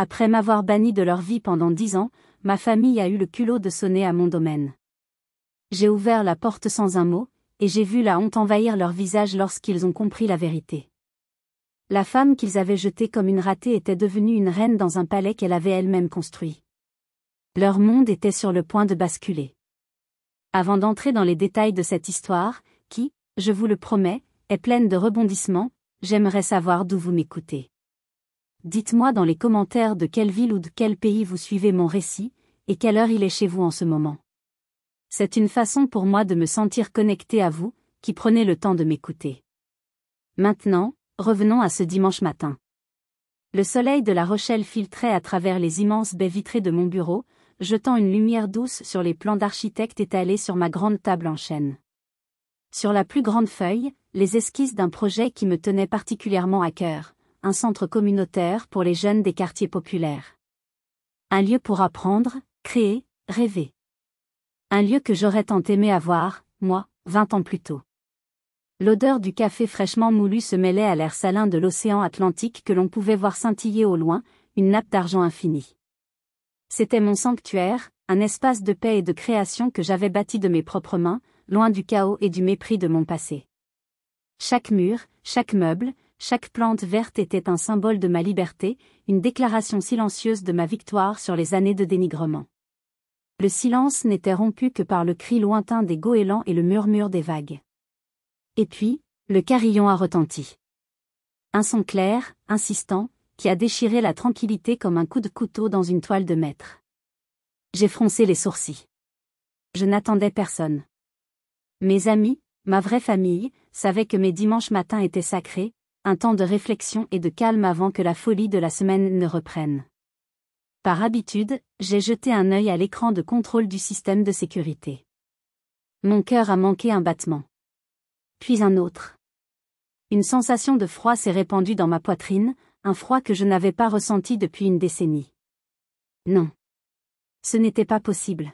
Après m'avoir banni de leur vie pendant 10 ans, ma famille a eu le culot de sonner à mon domaine. J'ai ouvert la porte sans un mot, et j'ai vu la honte envahir leur visage lorsqu'ils ont compris la vérité. La femme qu'ils avaient jetée comme une ratée était devenue une reine dans un palais qu'elle avait elle-même construit. Leur monde était sur le point de basculer. Avant d'entrer dans les détails de cette histoire, qui, je vous le promets, est pleine de rebondissements, j'aimerais savoir d'où vous m'écoutez. Dites-moi dans les commentaires de quelle ville ou de quel pays vous suivez mon récit, et quelle heure il est chez vous en ce moment. C'est une façon pour moi de me sentir connecté à vous, qui prenez le temps de m'écouter. Maintenant, revenons à ce dimanche matin. Le soleil de La Rochelle filtrait à travers les immenses baies vitrées de mon bureau, jetant une lumière douce sur les plans d'architecte étalés sur ma grande table en chêne. Sur la plus grande feuille, les esquisses d'un projet qui me tenait particulièrement à cœur, un centre communautaire pour les jeunes des quartiers populaires. Un lieu pour apprendre, créer, rêver. Un lieu que j'aurais tant aimé avoir, moi, 20 ans plus tôt. L'odeur du café fraîchement moulu se mêlait à l'air salin de l'océan Atlantique que l'on pouvait voir scintiller au loin, une nappe d'argent infinie. C'était mon sanctuaire, un espace de paix et de création que j'avais bâti de mes propres mains, loin du chaos et du mépris de mon passé. Chaque mur, chaque meuble, chaque plante verte était un symbole de ma liberté, une déclaration silencieuse de ma victoire sur les années de dénigrement. Le silence n'était rompu que par le cri lointain des goélands et le murmure des vagues. Et puis, le carillon a retenti. Un son clair, insistant, qui a déchiré la tranquillité comme un coup de couteau dans une toile de maître. J'ai froncé les sourcils. Je n'attendais personne. Mes amis, ma vraie famille, savaient que mes dimanches matins étaient sacrés, un temps de réflexion et de calme avant que la folie de la semaine ne reprenne. Par habitude, j'ai jeté un œil à l'écran de contrôle du système de sécurité. Mon cœur a manqué un battement. Puis un autre. Une sensation de froid s'est répandue dans ma poitrine, un froid que je n'avais pas ressenti depuis une décennie. Non. Ce n'était pas possible.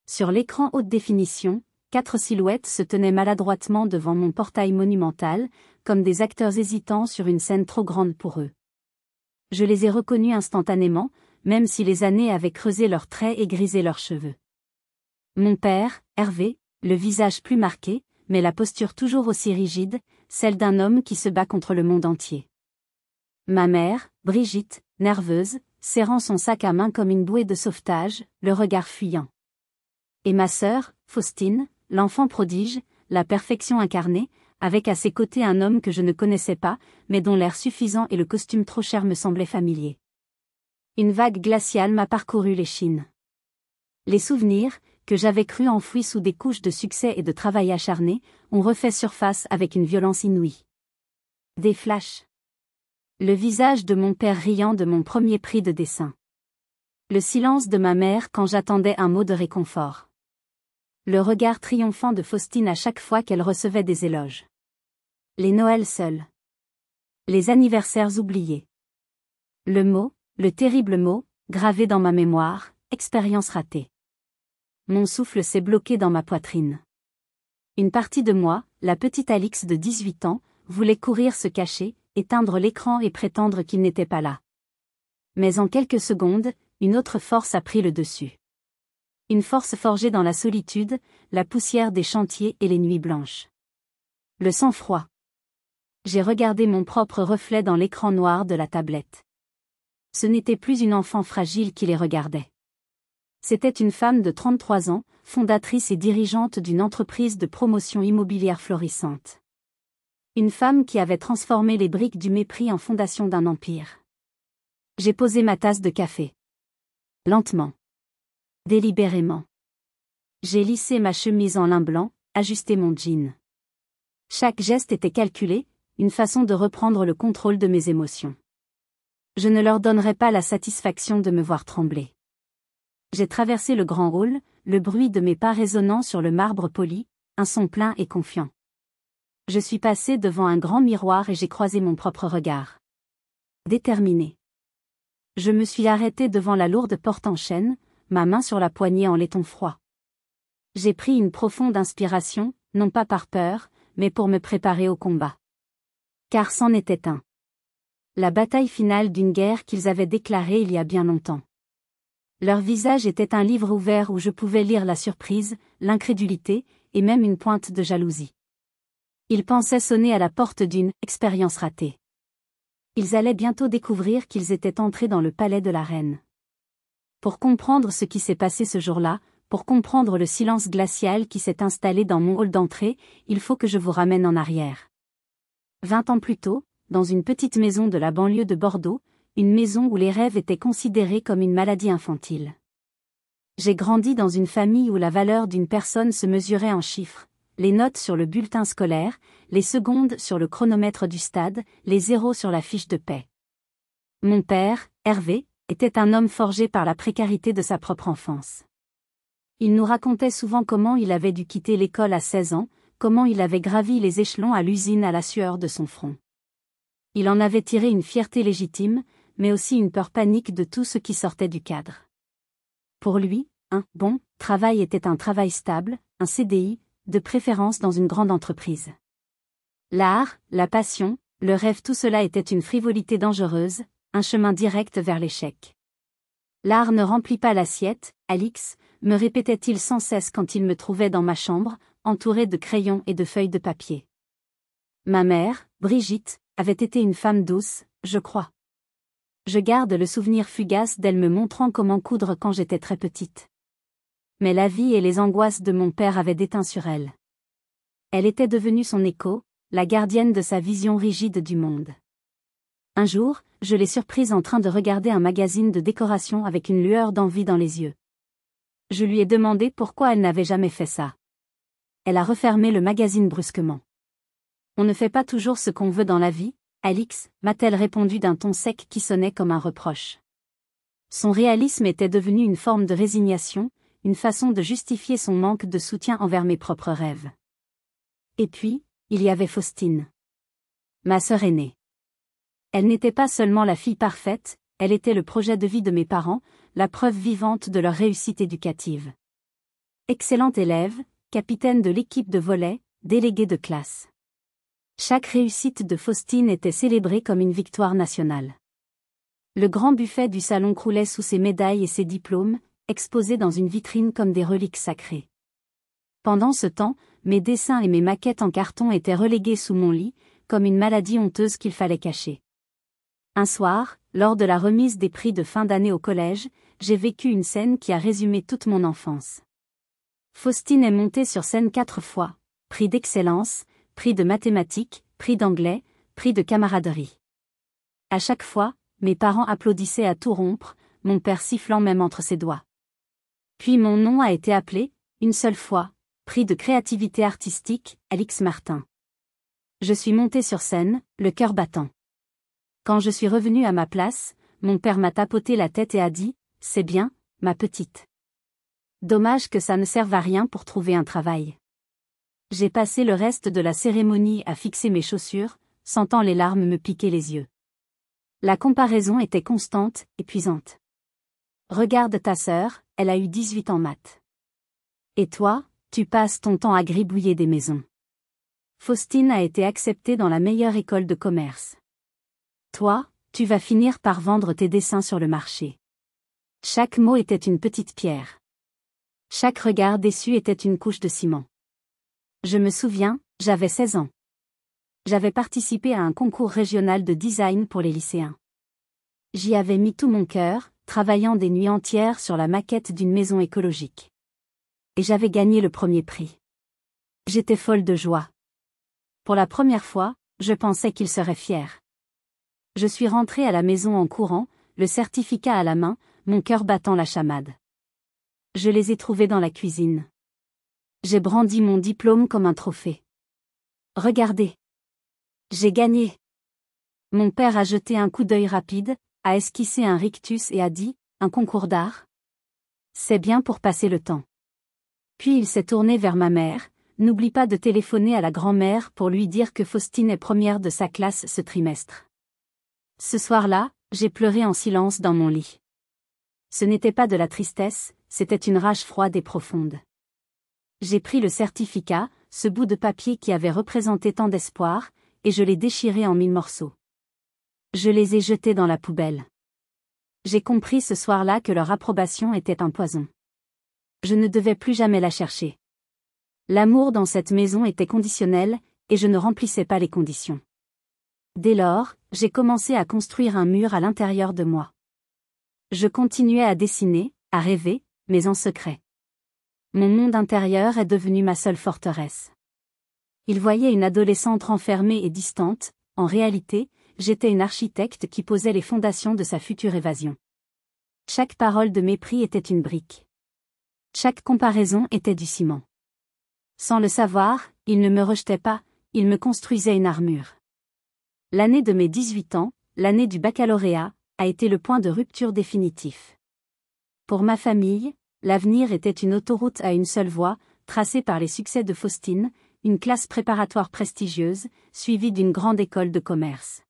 Sur l'écran haute définition, 4 silhouettes se tenaient maladroitement devant mon portail monumental, comme des acteurs hésitants sur une scène trop grande pour eux. Je les ai reconnus instantanément, même si les années avaient creusé leurs traits et grisé leurs cheveux. Mon père, Hervé, le visage plus marqué, mais la posture toujours aussi rigide, celle d'un homme qui se bat contre le monde entier. Ma mère, Brigitte, nerveuse, serrant son sac à main comme une bouée de sauvetage, le regard fuyant. Et ma sœur, Faustine, l'enfant prodige, la perfection incarnée, avec à ses côtés un homme que je ne connaissais pas, mais dont l'air suffisant et le costume trop cher me semblaient familiers. Une vague glaciale m'a parcouru l'échine. Les souvenirs, que j'avais cru enfouis sous des couches de succès et de travail acharné, ont refait surface avec une violence inouïe. Des flashs. Le visage de mon père riant de mon premier prix de dessin. Le silence de ma mère quand j'attendais un mot de réconfort. Le regard triomphant de Faustine à chaque fois qu'elle recevait des éloges. Les Noëls seuls. Les anniversaires oubliés. Le terrible mot, gravé dans ma mémoire, expérience ratée. Mon souffle s'est bloqué dans ma poitrine. Une partie de moi, la petite Alix de 18 ans, voulait courir se cacher, éteindre l'écran et prétendre qu'il n'était pas là. Mais en quelques secondes, une autre force a pris le dessus. Une force forgée dans la solitude, la poussière des chantiers et les nuits blanches. Le sang-froid. J'ai regardé mon propre reflet dans l'écran noir de la tablette. Ce n'était plus une enfant fragile qui les regardait. C'était une femme de 33 ans, fondatrice et dirigeante d'une entreprise de promotion immobilière florissante. Une femme qui avait transformé les briques du mépris en fondation d'un empire. J'ai posé ma tasse de café. Lentement. Délibérément. J'ai lissé ma chemise en lin blanc, ajusté mon jean. Chaque geste était calculé, une façon de reprendre le contrôle de mes émotions. Je ne leur donnerai pas la satisfaction de me voir trembler. J'ai traversé le grand hall, le bruit de mes pas résonnant sur le marbre poli, un son plein et confiant. Je suis passé devant un grand miroir et j'ai croisé mon propre regard. Déterminé. Je me suis arrêté devant la lourde porte en chêne, ma main sur la poignée en laiton froid. J'ai pris une profonde inspiration, non pas par peur, mais pour me préparer au combat. Car c'en était un. La bataille finale d'une guerre qu'ils avaient déclarée il y a bien longtemps. Leur visage était un livre ouvert où je pouvais lire la surprise, l'incrédulité, et même une pointe de jalousie. Ils pensaient sonner à la porte d'une « expérience ratée ». Ils allaient bientôt découvrir qu'ils étaient entrés dans le palais de la reine. Pour comprendre ce qui s'est passé ce jour-là, pour comprendre le silence glacial qui s'est installé dans mon hall d'entrée, il faut que je vous ramène en arrière. 20 ans plus tôt, dans une petite maison de la banlieue de Bordeaux, une maison où les rêves étaient considérés comme une maladie infantile. J'ai grandi dans une famille où la valeur d'une personne se mesurait en chiffres, les notes sur le bulletin scolaire, les secondes sur le chronomètre du stade, les zéros sur la fiche de paie. Mon père, Hervé, était un homme forgé par la précarité de sa propre enfance. Il nous racontait souvent comment il avait dû quitter l'école à 16 ans, comment il avait gravi les échelons à l'usine à la sueur de son front. Il en avait tiré une fierté légitime, mais aussi une peur panique de tout ce qui sortait du cadre. Pour lui, un « bon » travail était un travail stable, un CDI, de préférence dans une grande entreprise. L'art, la passion, le rêve, tout cela était une frivolité dangereuse, un chemin direct vers l'échec. L'art ne remplit pas l'assiette, Alix, me répétait-il sans cesse quand il me trouvait dans ma chambre, entourée de crayons et de feuilles de papier. Ma mère, Brigitte, avait été une femme douce, je crois. Je garde le souvenir fugace d'elle me montrant comment coudre quand j'étais très petite. Mais la vie et les angoisses de mon père avaient déteint sur elle. Elle était devenue son écho, la gardienne de sa vision rigide du monde. Un jour, je l'ai surprise en train de regarder un magazine de décoration avec une lueur d'envie dans les yeux. Je lui ai demandé pourquoi elle n'avait jamais fait ça. Elle a refermé le magazine brusquement. On ne fait pas toujours ce qu'on veut dans la vie, Alix, m'a-t-elle répondu d'un ton sec qui sonnait comme un reproche. Son réalisme était devenu une forme de résignation, une façon de justifier son manque de soutien envers mes propres rêves. Et puis, il y avait Faustine. Ma sœur aînée. Elle n'était pas seulement la fille parfaite, elle était le projet de vie de mes parents, la preuve vivante de leur réussite éducative. Excellente élève, capitaine de l'équipe de volley, déléguée de classe. Chaque réussite de Faustine était célébrée comme une victoire nationale. Le grand buffet du salon croulait sous ses médailles et ses diplômes, exposés dans une vitrine comme des reliques sacrées. Pendant ce temps, mes dessins et mes maquettes en carton étaient relégués sous mon lit, comme une maladie honteuse qu'il fallait cacher. Un soir, lors de la remise des prix de fin d'année au collège, j'ai vécu une scène qui a résumé toute mon enfance. Faustine est montée sur scène 4 fois, prix d'excellence, prix de mathématiques, prix d'anglais, prix de camaraderie. À chaque fois, mes parents applaudissaient à tout rompre, mon père sifflant même entre ses doigts. Puis mon nom a été appelé, une seule fois, prix de créativité artistique, Alix Martin. Je suis montée sur scène, le cœur battant. Quand je suis revenue à ma place, mon père m'a tapoté la tête et a dit « C'est bien, ma petite. Dommage que ça ne serve à rien pour trouver un travail. » J'ai passé le reste de la cérémonie à fixer mes chaussures, sentant les larmes me piquer les yeux. La comparaison était constante, épuisante. Regarde ta sœur, elle a eu 18 en maths. Et toi, tu passes ton temps à gribouiller des maisons. Faustine a été acceptée dans la meilleure école de commerce. Toi, tu vas finir par vendre tes dessins sur le marché. Chaque mot était une petite pierre. Chaque regard déçu était une couche de ciment. Je me souviens, j'avais 16 ans. J'avais participé à un concours régional de design pour les lycéens. J'y avais mis tout mon cœur, travaillant des nuits entières sur la maquette d'une maison écologique. Et j'avais gagné le premier prix. J'étais folle de joie. Pour la première fois, je pensais qu'il serait fier. Je suis rentrée à la maison en courant, le certificat à la main, mon cœur battant la chamade. Je les ai trouvés dans la cuisine. J'ai brandi mon diplôme comme un trophée. Regardez. J'ai gagné. Mon père a jeté un coup d'œil rapide, a esquissé un rictus et a dit, un concours d'art? C'est bien pour passer le temps. Puis il s'est tourné vers ma mère, n'oublie pas de téléphoner à la grand-mère pour lui dire que Faustine est première de sa classe ce trimestre. Ce soir-là, j'ai pleuré en silence dans mon lit. Ce n'était pas de la tristesse, c'était une rage froide et profonde. J'ai pris le certificat, ce bout de papier qui avait représenté tant d'espoir, et je l'ai déchiré en 1000 morceaux. Je les ai jetés dans la poubelle. J'ai compris ce soir-là que leur approbation était un poison. Je ne devais plus jamais la chercher. L'amour dans cette maison était conditionnel, et je ne remplissais pas les conditions. Dès lors, j'ai commencé à construire un mur à l'intérieur de moi. Je continuais à dessiner, à rêver, mais en secret. Mon monde intérieur est devenu ma seule forteresse. Il voyait une adolescente renfermée et distante, en réalité, j'étais une architecte qui posait les fondations de sa future évasion. Chaque parole de mépris était une brique. Chaque comparaison était du ciment. Sans le savoir, il ne me rejetait pas, il me construisait une armure. L'année de mes 18 ans, l'année du baccalauréat, a été le point de rupture définitif. Pour ma famille, l'avenir était une autoroute à une seule voie, tracée par les succès de Faustine, une classe préparatoire prestigieuse, suivie d'une grande école de commerce.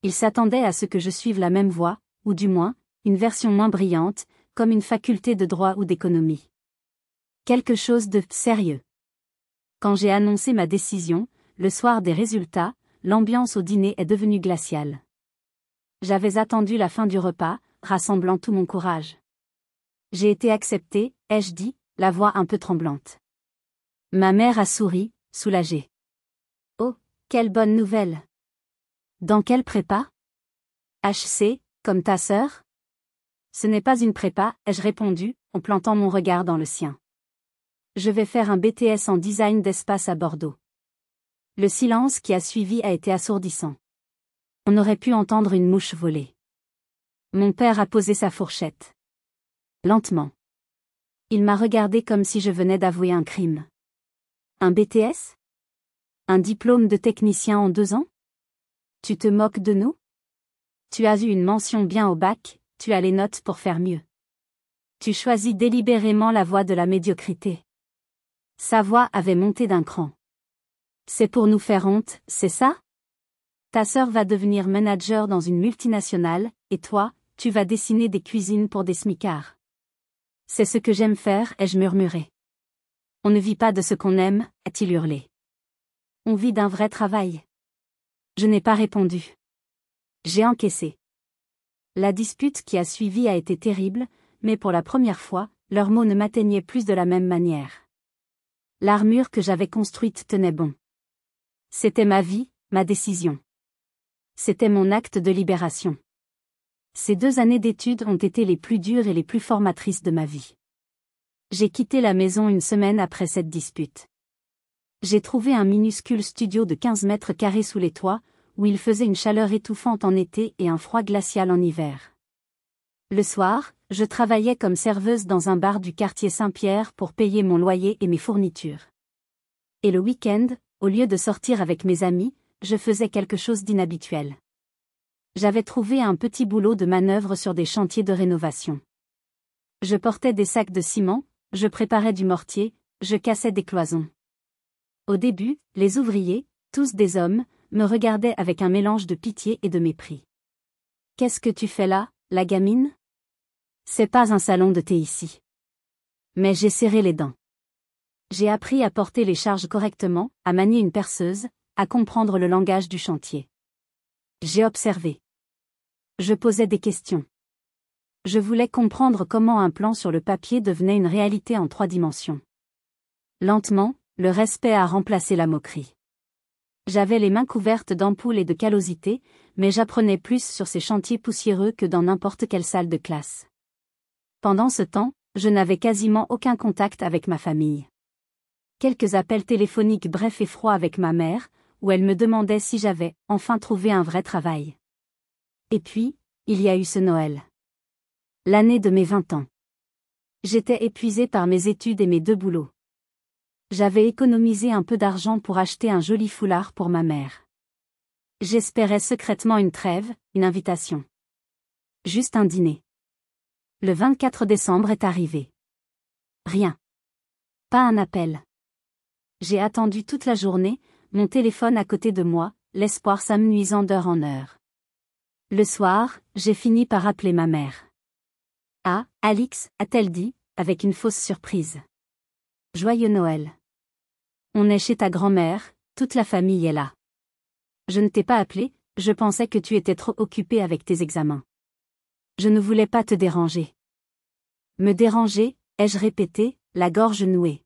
Ils s'attendaient à ce que je suive la même voie, ou du moins, une version moins brillante, comme une faculté de droit ou d'économie. Quelque chose de sérieux. Quand j'ai annoncé ma décision, le soir des résultats, l'ambiance au dîner est devenue glaciale. J'avais attendu la fin du repas, rassemblant tout mon courage. J'ai été acceptée, ai-je dit, la voix un peu tremblante. Ma mère a souri, soulagée. Oh, quelle bonne nouvelle! Dans quelle prépa? HC, comme ta sœur? Ce n'est pas une prépa, ai-je répondu, en plantant mon regard dans le sien. Je vais faire un BTS en design d'espace à Bordeaux. Le silence qui a suivi a été assourdissant. On aurait pu entendre une mouche voler. Mon père a posé sa fourchette. Lentement. Il m'a regardé comme si je venais d'avouer un crime. Un BTS? Un diplôme de technicien en 2 ans? Tu te moques de nous? Tu as eu une mention bien au bac, tu as les notes pour faire mieux. Tu choisis délibérément la voie de la médiocrité. Sa voix avait monté d'un cran. C'est pour nous faire honte, c'est ça? Ta sœur va devenir manager dans une multinationale, et toi, tu vas dessiner des cuisines pour des smicards. C'est ce que j'aime faire, ai-je murmuré. On ne vit pas de ce qu'on aime, a-t-il hurlé. On vit d'un vrai travail. Je n'ai pas répondu. J'ai encaissé. La dispute qui a suivi a été terrible, mais pour la première fois, leurs mots ne m'atteignaient plus de la même manière. L'armure que j'avais construite tenait bon. C'était ma vie, ma décision. C'était mon acte de libération. Ces 2 années d'études ont été les plus dures et les plus formatrices de ma vie. J'ai quitté la maison une semaine après cette dispute. J'ai trouvé un minuscule studio de 15 mètres carrés sous les toits, où il faisait une chaleur étouffante en été et un froid glacial en hiver. Le soir, je travaillais comme serveuse dans un bar du quartier Saint-Pierre pour payer mon loyer et mes fournitures. Et le week-end, au lieu de sortir avec mes amis, je faisais quelque chose d'inhabituel. J'avais trouvé un petit boulot de manœuvre sur des chantiers de rénovation. Je portais des sacs de ciment, je préparais du mortier, je cassais des cloisons. Au début, les ouvriers, tous des hommes, me regardaient avec un mélange de pitié et de mépris. « Qu'est-ce que tu fais là, la gamine ? C'est pas un salon de thé ici. » Mais j'ai serré les dents. J'ai appris à porter les charges correctement, à manier une perceuse, à comprendre le langage du chantier. J'ai observé. Je posais des questions. Je voulais comprendre comment un plan sur le papier devenait une réalité en 3 dimensions. Lentement, le respect a remplacé la moquerie. J'avais les mains couvertes d'ampoules et de callosités, mais j'apprenais plus sur ces chantiers poussiéreux que dans n'importe quelle salle de classe. Pendant ce temps, je n'avais quasiment aucun contact avec ma famille. Quelques appels téléphoniques brefs et froids avec ma mère, où elle me demandait si j'avais enfin trouvé un vrai travail. Et puis, il y a eu ce Noël. L'année de mes 20 ans. J'étais épuisée par mes études et mes 2 boulots. J'avais économisé un peu d'argent pour acheter un joli foulard pour ma mère. J'espérais secrètement une trêve, une invitation. Juste un dîner. Le 24 décembre est arrivé. Rien. Pas un appel. J'ai attendu toute la journée, mon téléphone à côté de moi, l'espoir s'amenuisant d'heure en heure. Le soir, j'ai fini par appeler ma mère. « Ah, Alix, a-t-elle dit, avec une fausse surprise. Joyeux Noël. On est chez ta grand-mère, toute la famille est là. Je ne t'ai pas appelé, Je pensais que tu étais trop occupé avec tes examens. Je ne voulais pas te déranger. Me déranger, ai-je répété, la gorge nouée.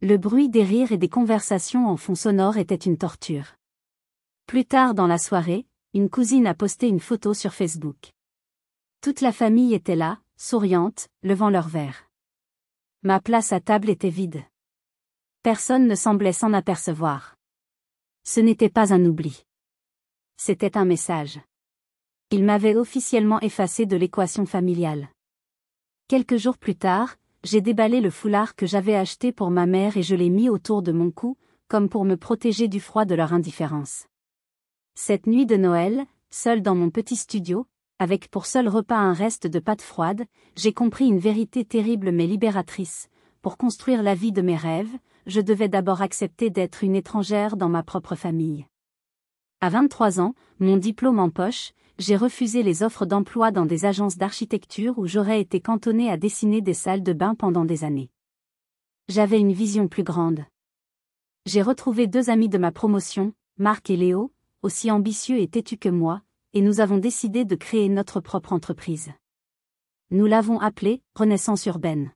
Le bruit des rires et des conversations en fond sonore était une torture. Plus tard dans la soirée, une cousine a posté une photo sur Facebook. Toute la famille était là, souriante, levant leur verre. Ma place à table était vide. Personne ne semblait s'en apercevoir. Ce n'était pas un oubli. C'était un message. Il m'avait officiellement effacé de l'équation familiale. Quelques jours plus tard, j'ai déballé le foulard que j'avais acheté pour ma mère et je l'ai mis autour de mon cou, comme pour me protéger du froid de leur indifférence. Cette nuit de Noël, seule dans mon petit studio, avec pour seul repas un reste de pâte froide, j'ai compris une vérité terrible mais libératrice. Pour construire la vie de mes rêves, je devais d'abord accepter d'être une étrangère dans ma propre famille. À 23 ans, mon diplôme en poche, j'ai refusé les offres d'emploi dans des agences d'architecture où j'aurais été cantonnée à dessiner des salles de bain pendant des années. J'avais une vision plus grande. J'ai retrouvé 2 amis de ma promotion, Marc et Léo, aussi ambitieux et têtus que moi, et nous avons décidé de créer notre propre entreprise. Nous l'avons appelée Renaissance urbaine.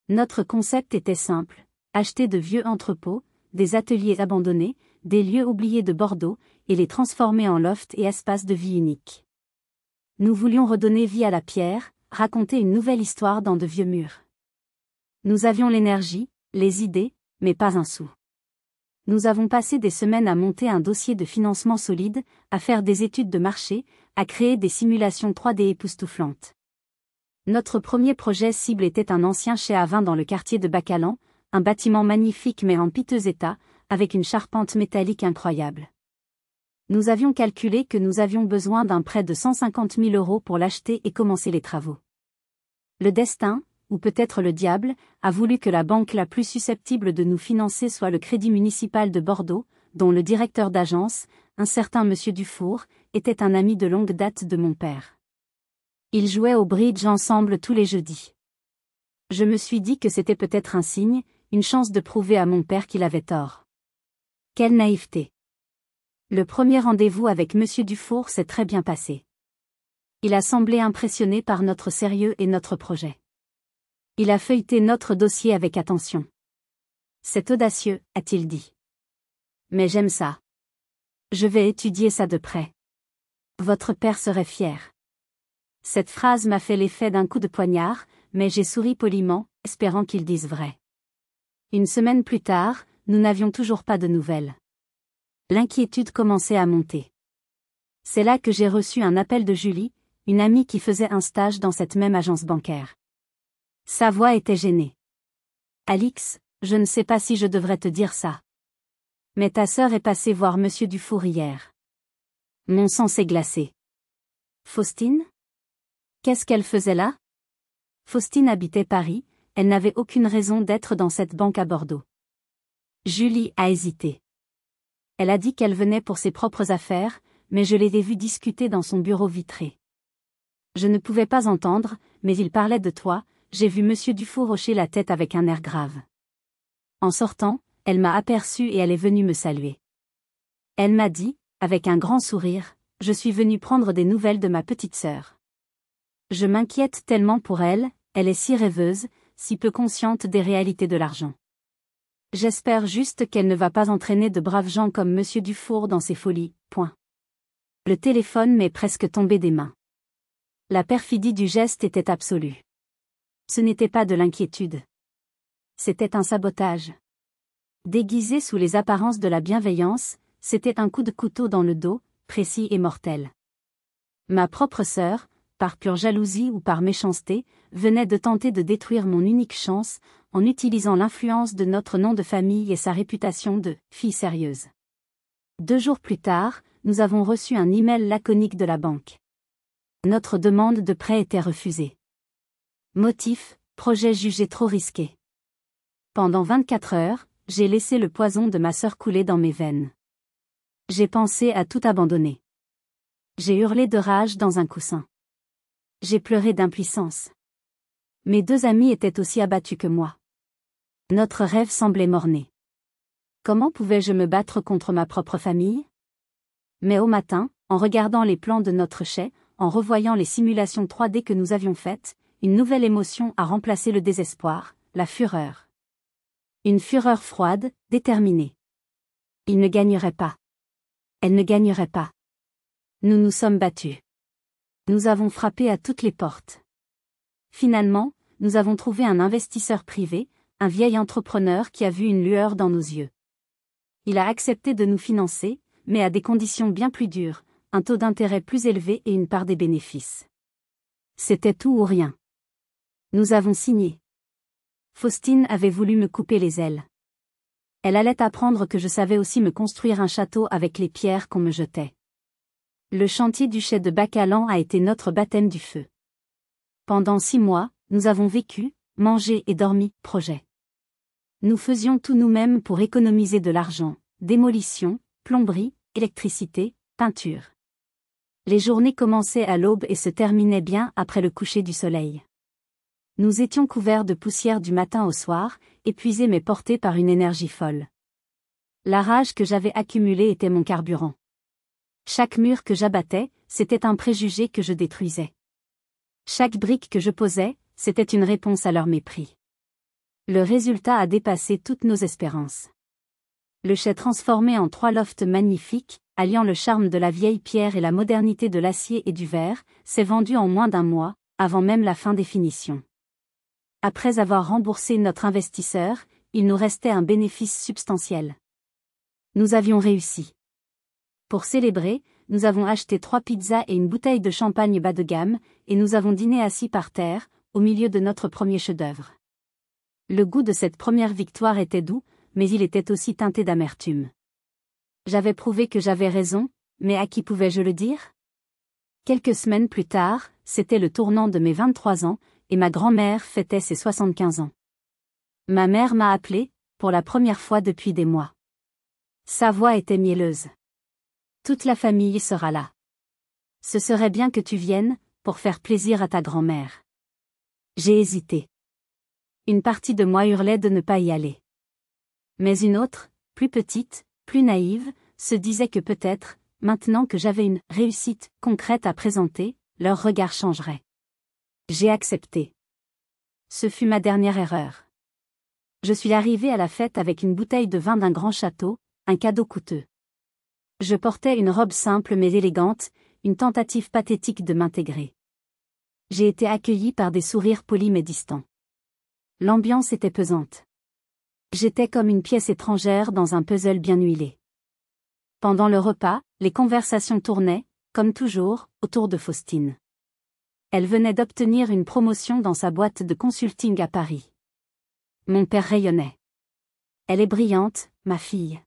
Notre concept était simple, acheter de vieux entrepôts, des ateliers abandonnés, des lieux oubliés de Bordeaux, et les transformer en lofts et espaces de vie uniques. Nous voulions redonner vie à la pierre, raconter une nouvelle histoire dans de vieux murs. Nous avions l'énergie, les idées, mais pas un sou. Nous avons passé des semaines à monter un dossier de financement solide, à faire des études de marché, à créer des simulations 3D époustouflantes. Notre premier projet cible était un ancien chai à vin dans le quartier de Bacalan, un bâtiment magnifique mais en piteux état, avec une charpente métallique incroyable. Nous avions calculé que nous avions besoin d'un prêt de 150 000 € pour l'acheter et commencer les travaux. Le destin, ou peut-être le diable, a voulu que la banque la plus susceptible de nous financer soit le Crédit municipal de Bordeaux, dont le directeur d'agence, un certain monsieur Dufour, était un ami de longue date de mon père. Ils jouaient au bridge ensemble tous les jeudis. Je me suis dit que c'était peut-être un signe, une chance de prouver à mon père qu'il avait tort. Quelle naïveté! Le premier rendez-vous avec monsieur Dufour s'est très bien passé. Il a semblé impressionné par notre sérieux et notre projet. Il a feuilleté notre dossier avec attention. C'est audacieux, a-t-il dit. Mais j'aime ça. Je vais étudier ça de près. Votre père serait fier. Cette phrase m'a fait l'effet d'un coup de poignard, mais j'ai souri poliment, espérant qu'il dise vrai. Une semaine plus tard, nous n'avions toujours pas de nouvelles. L'inquiétude commençait à monter. C'est là que j'ai reçu un appel de Julie, une amie qui faisait un stage dans cette même agence bancaire. Sa voix était gênée. Alix, je ne sais pas si je devrais te dire ça. Mais ta sœur est passée voir monsieur Dufour hier. Mon sang s'est glacé. Faustine? Qu'est-ce qu'elle faisait là? Faustine habitait Paris, elle n'avait aucune raison d'être dans cette banque à Bordeaux. Julie a hésité. Elle a dit qu'elle venait pour ses propres affaires, mais je l'ai vue discuter dans son bureau vitré. Je ne pouvais pas entendre, mais il parlait de toi, j'ai vu monsieur Dufour hocher la tête avec un air grave. En sortant, elle m'a aperçue et elle est venue me saluer. Elle m'a dit, avec un grand sourire, je suis venue prendre des nouvelles de ma petite sœur. Je m'inquiète tellement pour elle, elle est si rêveuse, si peu consciente des réalités de l'argent. J'espère juste qu'elle ne va pas entraîner de braves gens comme monsieur Dufour dans ses folies, point. Le téléphone m'est presque tombé des mains. La perfidie du geste était absolue. Ce n'était pas de l'inquiétude. C'était un sabotage. Déguisé sous les apparences de la bienveillance, c'était un coup de couteau dans le dos, précis et mortel. Ma propre sœur, par pure jalousie ou par méchanceté, venait de tenter de détruire mon unique chance, en utilisant l'influence de notre nom de famille et sa réputation de « fille sérieuse ». 2 jours plus tard, nous avons reçu un email laconique de la banque. Notre demande de prêt était refusée. Motif, projet jugé trop risqué. Pendant 24 heures, j'ai laissé le poison de ma sœur couler dans mes veines. J'ai pensé à tout abandonner. J'ai hurlé de rage dans un coussin. J'ai pleuré d'impuissance. Mes 2 amis étaient aussi abattus que moi. Notre rêve semblait mort-né. Comment pouvais-je me battre contre ma propre famille? Mais au matin, en regardant les plans de notre chai, en revoyant les simulations 3D que nous avions faites, une nouvelle émotion a remplacé le désespoir, la fureur. Une fureur froide, déterminée. Il ne gagnerait pas. Elle ne gagnerait pas. Nous nous sommes battus. Nous avons frappé à toutes les portes. Finalement, nous avons trouvé un investisseur privé, un vieil entrepreneur qui a vu une lueur dans nos yeux. Il a accepté de nous financer, mais à des conditions bien plus dures, un taux d'intérêt plus élevé et une part des bénéfices. C'était tout ou rien. Nous avons signé. Faustine avait voulu me couper les ailes. Elle allait apprendre que je savais aussi me construire un château avec les pierres qu'on me jetait. Le chantier du chai de Bacalan a été notre baptême du feu. Pendant 6 mois, nous avons vécu, mangé et dormi, projet. Nous faisions tout nous-mêmes pour économiser de l'argent, démolition, plomberie, électricité, peinture. Les journées commençaient à l'aube et se terminaient bien après le coucher du soleil. Nous étions couverts de poussière du matin au soir, épuisés mais portés par une énergie folle. La rage que j'avais accumulée était mon carburant. Chaque mur que j'abattais, c'était un préjugé que je détruisais. Chaque brique que je posais, c'était une réponse à leur mépris. Le résultat a dépassé toutes nos espérances. Le chai transformé en 3 lofts magnifiques, alliant le charme de la vieille pierre et la modernité de l'acier et du verre, s'est vendu en moins d'1 mois, avant même la fin des finitions. Après avoir remboursé notre investisseur, il nous restait un bénéfice substantiel. Nous avions réussi. Pour célébrer, nous avons acheté 3 pizzas et une bouteille de champagne bas de gamme, et nous avons dîné assis par terre, au milieu de notre premier chef-d'œuvre. Le goût de cette première victoire était doux, mais il était aussi teinté d'amertume. J'avais prouvé que j'avais raison, mais à qui pouvais-je le dire? Quelques semaines plus tard, c'était le tournant de mes 23 ans, et ma grand-mère fêtait ses 75 ans. Ma mère m'a appelé, pour la première fois depuis des mois. Sa voix était mielleuse. Toute la famille sera là. Ce serait bien que tu viennes, pour faire plaisir à ta grand-mère. J'ai hésité. Une partie de moi hurlait de ne pas y aller. Mais une autre, plus petite, plus naïve, se disait que peut-être, maintenant que j'avais une réussite concrète à présenter, leur regard changerait. J'ai accepté. Ce fut ma dernière erreur. Je suis arrivée à la fête avec une bouteille de vin d'un grand château, un cadeau coûteux. Je portais une robe simple mais élégante, une tentative pathétique de m'intégrer. J'ai été accueillie par des sourires polis mais distants. L'ambiance était pesante. J'étais comme une pièce étrangère dans un puzzle bien huilé. Pendant le repas, les conversations tournaient, comme toujours, autour de Faustine. Elle venait d'obtenir une promotion dans sa boîte de consulting à Paris. Mon père rayonnait. Elle est brillante, ma fille.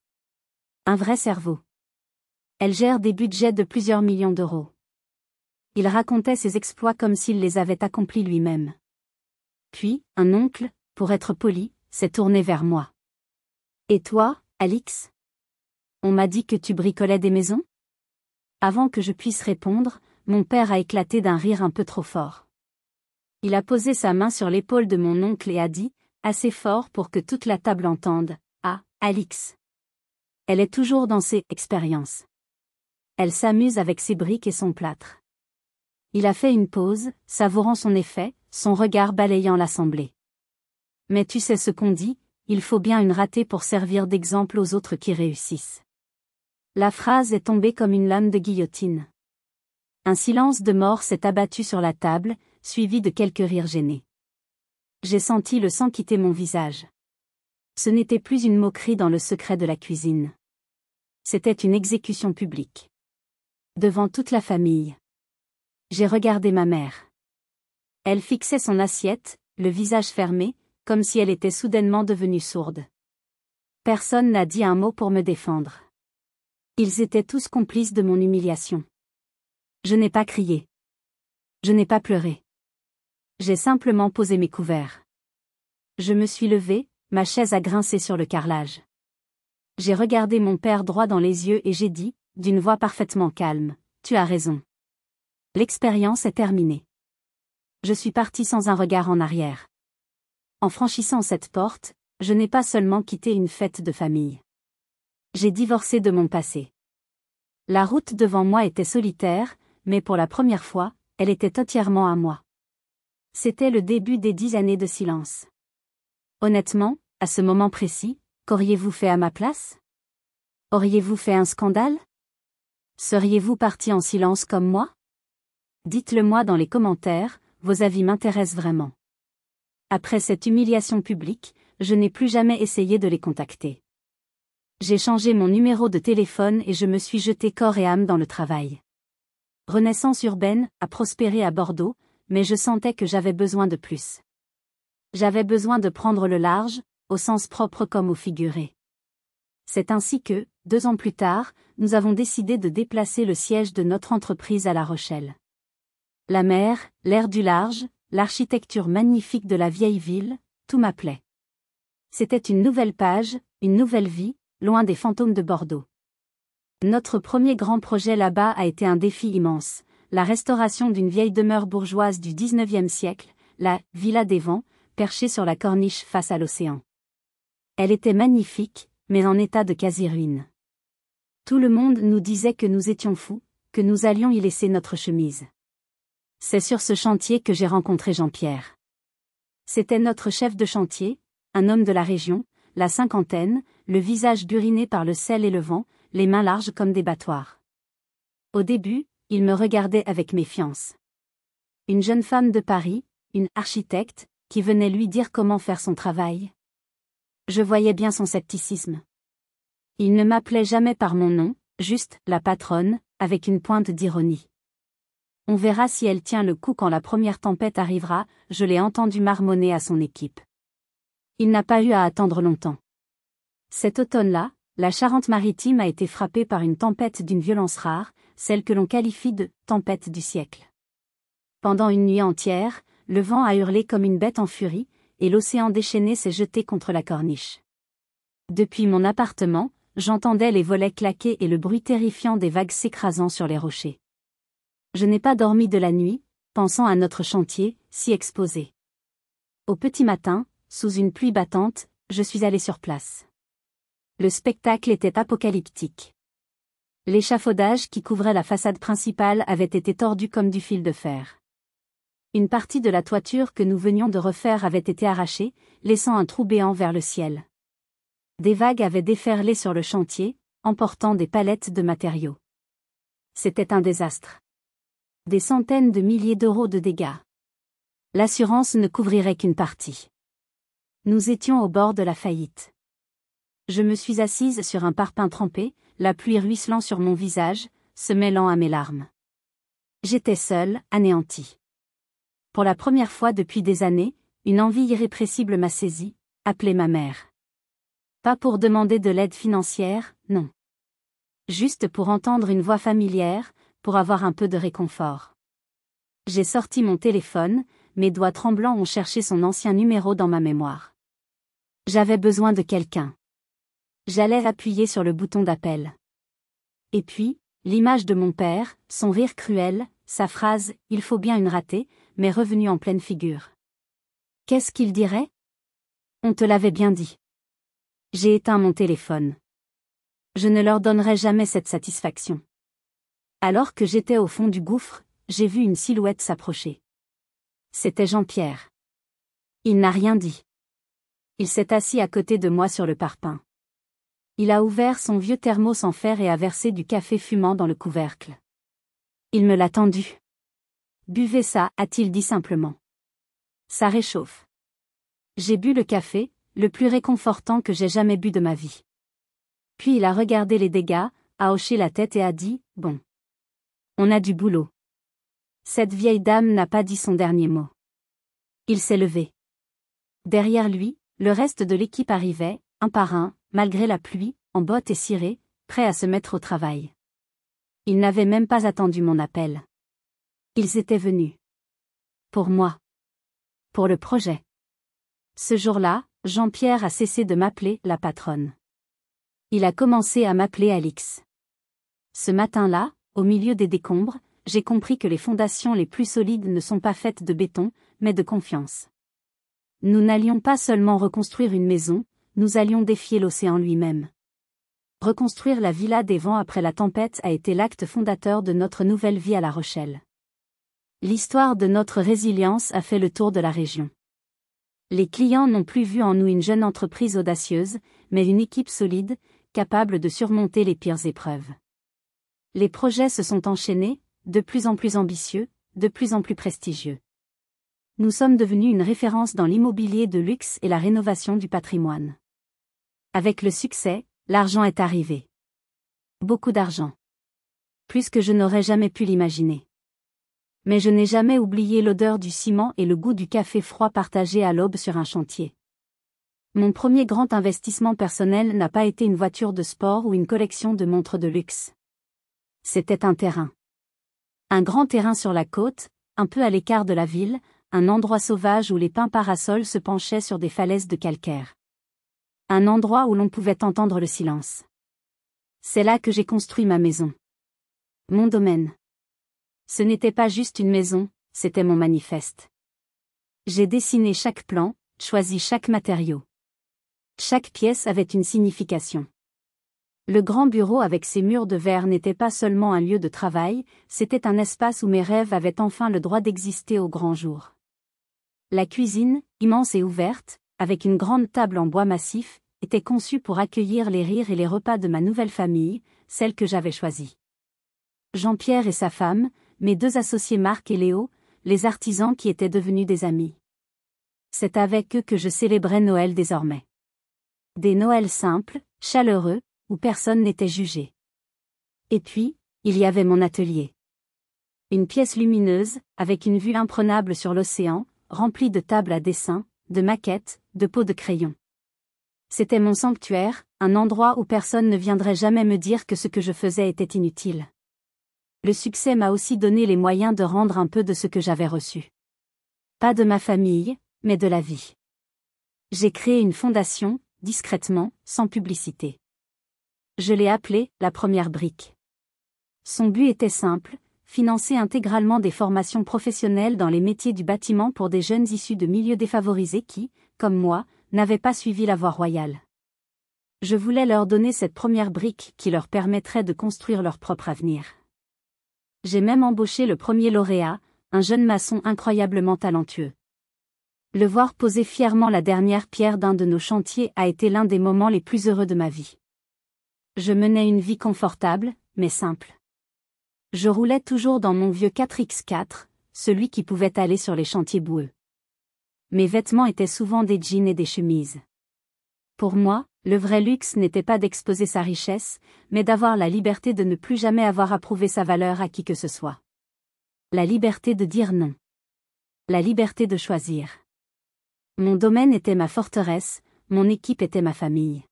Un vrai cerveau. Elle gère des budgets de plusieurs millions d'euros. Il racontait ses exploits comme s'il les avait accomplis lui-même. Puis, un oncle, pour être poli, s'est tourné vers moi. Et toi, Alix? On m'a dit que tu bricolais des maisons? Avant que je puisse répondre, mon père a éclaté d'un rire un peu trop fort. Il a posé sa main sur l'épaule de mon oncle et a dit, assez fort pour que toute la table entende, ah, Alix. Elle est toujours dans ses expériences. Elle s'amuse avec ses briques et son plâtre. Il a fait une pause, savourant son effet, son regard balayant l'assemblée. Mais tu sais ce qu'on dit, il faut bien une ratée pour servir d'exemple aux autres qui réussissent. La phrase est tombée comme une lame de guillotine. Un silence de mort s'est abattu sur la table, suivi de quelques rires gênés. J'ai senti le sang quitter mon visage. Ce n'était plus une moquerie dans le secret de la cuisine. C'était une exécution publique. Devant toute la famille. J'ai regardé ma mère. Elle fixait son assiette, le visage fermé, comme si elle était soudainement devenue sourde. Personne n'a dit un mot pour me défendre. Ils étaient tous complices de mon humiliation. Je n'ai pas crié. Je n'ai pas pleuré. J'ai simplement posé mes couverts. Je me suis levée, ma chaise a grincé sur le carrelage. J'ai regardé mon père droit dans les yeux et j'ai dit, d'une voix parfaitement calme, « Tu as raison. L'expérience est terminée. » Je suis partie sans un regard en arrière. En franchissant cette porte, je n'ai pas seulement quitté une fête de famille. J'ai divorcé de mon passé. La route devant moi était solitaire, mais pour la première fois, elle était entièrement à moi. C'était le début des 10 années de silence. Honnêtement, à ce moment précis, qu'auriez-vous fait à ma place? Auriez-vous fait un scandale? Seriez-vous parti en silence comme moi? Dites-le moi dans les commentaires, vos avis m'intéressent vraiment. Après cette humiliation publique, je n'ai plus jamais essayé de les contacter. J'ai changé mon numéro de téléphone et je me suis jeté corps et âme dans le travail. Renaissance urbaine a prospéré à Bordeaux, mais je sentais que j'avais besoin de plus. J'avais besoin de prendre le large, au sens propre comme au figuré. C'est ainsi que, 2 ans plus tard, nous avons décidé de déplacer le siège de notre entreprise à La Rochelle. La mer, l'air du large, l'architecture magnifique de la vieille ville, tout m'appelait. C'était une nouvelle page, une nouvelle vie, loin des fantômes de Bordeaux. Notre premier grand projet là-bas a été un défi immense, la restauration d'une vieille demeure bourgeoise du XIXe siècle, la « Villa des Vents », perchée sur la corniche face à l'océan. Elle était magnifique, mais en état de quasi-ruine. Tout le monde nous disait que nous étions fous, que nous allions y laisser notre chemise. C'est sur ce chantier que j'ai rencontré Jean-Pierre. C'était notre chef de chantier, un homme de la région, la cinquantaine, le visage buriné par le sel et le vent, les mains larges comme des battoirs. Au début, il me regardait avec méfiance. Une jeune femme de Paris, une architecte, qui venait lui dire comment faire son travail. Je voyais bien son scepticisme. Il ne m'appelait jamais par mon nom, juste « la patronne », avec une pointe d'ironie. On verra si elle tient le coup quand la première tempête arrivera, je l'ai entendu marmonner à son équipe. Il n'a pas eu à attendre longtemps. Cet automne-là, la Charente-Maritime a été frappée par une tempête d'une violence rare, celle que l'on qualifie de « tempête du siècle ». Pendant une nuit entière, le vent a hurlé comme une bête en furie, et l'océan déchaîné s'est jeté contre la corniche. Depuis mon appartement, j'entendais les volets claquer et le bruit terrifiant des vagues s'écrasant sur les rochers. Je n'ai pas dormi de la nuit, pensant à notre chantier, si exposé. Au petit matin, sous une pluie battante, je suis allé sur place. Le spectacle était apocalyptique. L'échafaudage qui couvrait la façade principale avait été tordu comme du fil de fer. Une partie de la toiture que nous venions de refaire avait été arrachée, laissant un trou béant vers le ciel. Des vagues avaient déferlé sur le chantier, emportant des palettes de matériaux. C'était un désastre. Des centaines de milliers d'euros de dégâts. L'assurance ne couvrirait qu'une partie. Nous étions au bord de la faillite. Je me suis assise sur un parpaing trempé, la pluie ruisselant sur mon visage, se mêlant à mes larmes. J'étais seule, anéantie. Pour la première fois depuis des années, une envie irrépressible m'a saisie, appeler ma mère. Pas pour demander de l'aide financière, non. Juste pour entendre une voix familière, pour avoir un peu de réconfort. J'ai sorti mon téléphone, mes doigts tremblants ont cherché son ancien numéro dans ma mémoire. J'avais besoin de quelqu'un. J'allais appuyer sur le bouton d'appel. Et puis, l'image de mon père, son rire cruel, sa phrase « il faut bien une ratée » m'est revenue en pleine figure. Qu'est-ce qu'il dirait? On te l'avait bien dit. J'ai éteint mon téléphone. Je ne leur donnerai jamais cette satisfaction. Alors que j'étais au fond du gouffre, j'ai vu une silhouette s'approcher. C'était Jean-Pierre. Il n'a rien dit. Il s'est assis à côté de moi sur le parpaing. Il a ouvert son vieux thermos en fer et a versé du café fumant dans le couvercle. Il me l'a tendu. Buvez ça, a-t-il dit simplement. Ça réchauffe. J'ai bu le café, le plus réconfortant que j'ai jamais bu de ma vie. Puis il a regardé les dégâts, a hoché la tête et a dit « Bon. On a du boulot. » Cette vieille dame n'a pas dit son dernier mot. Il s'est levé. Derrière lui, le reste de l'équipe arrivait, un par un, malgré la pluie, en bottes et cirés, prêts à se mettre au travail. Ils n'avaient même pas attendu mon appel. Ils étaient venus. Pour moi. Pour le projet. Ce jour-là, Jean-Pierre a cessé de m'appeler la patronne. Il a commencé à m'appeler Alix. Ce matin-là, au milieu des décombres, j'ai compris que les fondations les plus solides ne sont pas faites de béton, mais de confiance. Nous n'allions pas seulement reconstruire une maison, nous allions défier l'océan lui-même. Reconstruire la Villa des Vents après la tempête a été l'acte fondateur de notre nouvelle vie à La Rochelle. L'histoire de notre résilience a fait le tour de la région. Les clients n'ont plus vu en nous une jeune entreprise audacieuse, mais une équipe solide, capable de surmonter les pires épreuves. Les projets se sont enchaînés, de plus en plus ambitieux, de plus en plus prestigieux. Nous sommes devenus une référence dans l'immobilier de luxe et la rénovation du patrimoine. Avec le succès, l'argent est arrivé. Beaucoup d'argent. Plus que je n'aurais jamais pu l'imaginer. Mais je n'ai jamais oublié l'odeur du ciment et le goût du café froid partagé à l'aube sur un chantier. Mon premier grand investissement personnel n'a pas été une voiture de sport ou une collection de montres de luxe. C'était un terrain. Un grand terrain sur la côte, un peu à l'écart de la ville, un endroit sauvage où les pins parasols se penchaient sur des falaises de calcaire. Un endroit où l'on pouvait entendre le silence. C'est là que j'ai construit ma maison. Mon domaine. Ce n'était pas juste une maison, c'était mon manifeste. J'ai dessiné chaque plan, choisi chaque matériau. Chaque pièce avait une signification. Le grand bureau avec ses murs de verre n'était pas seulement un lieu de travail, c'était un espace où mes rêves avaient enfin le droit d'exister au grand jour. La cuisine, immense et ouverte, avec une grande table en bois massif, était conçue pour accueillir les rires et les repas de ma nouvelle famille, celle que j'avais choisie. Jean-Pierre et sa femme, mes deux associés Marc et Léo, les artisans qui étaient devenus des amis. C'est avec eux que je célébrais Noël désormais. Des Noëls simples, chaleureux, où personne n'était jugé. Et puis, il y avait mon atelier. Une pièce lumineuse, avec une vue imprenable sur l'océan, remplie de tables à dessin, de maquettes, de pots de crayon. C'était mon sanctuaire, un endroit où personne ne viendrait jamais me dire que ce que je faisais était inutile. Le succès m'a aussi donné les moyens de rendre un peu de ce que j'avais reçu. Pas de ma famille, mais de la vie. J'ai créé une fondation, discrètement, sans publicité. Je l'ai appelée « La première brique ». Son but était simple, financer intégralement des formations professionnelles dans les métiers du bâtiment pour des jeunes issus de milieux défavorisés qui, comme moi, n'avaient pas suivi la voie royale. Je voulais leur donner cette première brique qui leur permettrait de construire leur propre avenir. J'ai même embauché le premier lauréat, un jeune maçon incroyablement talentueux. Le voir poser fièrement la dernière pierre d'un de nos chantiers a été l'un des moments les plus heureux de ma vie. Je menais une vie confortable, mais simple. Je roulais toujours dans mon vieux 4x4, celui qui pouvait aller sur les chantiers boueux. Mes vêtements étaient souvent des jeans et des chemises. Pour moi, le vrai luxe n'était pas d'exposer sa richesse, mais d'avoir la liberté de ne plus jamais avoir à prouver sa valeur à qui que ce soit. La liberté de dire non. La liberté de choisir. Mon domaine était ma forteresse, mon équipe était ma famille.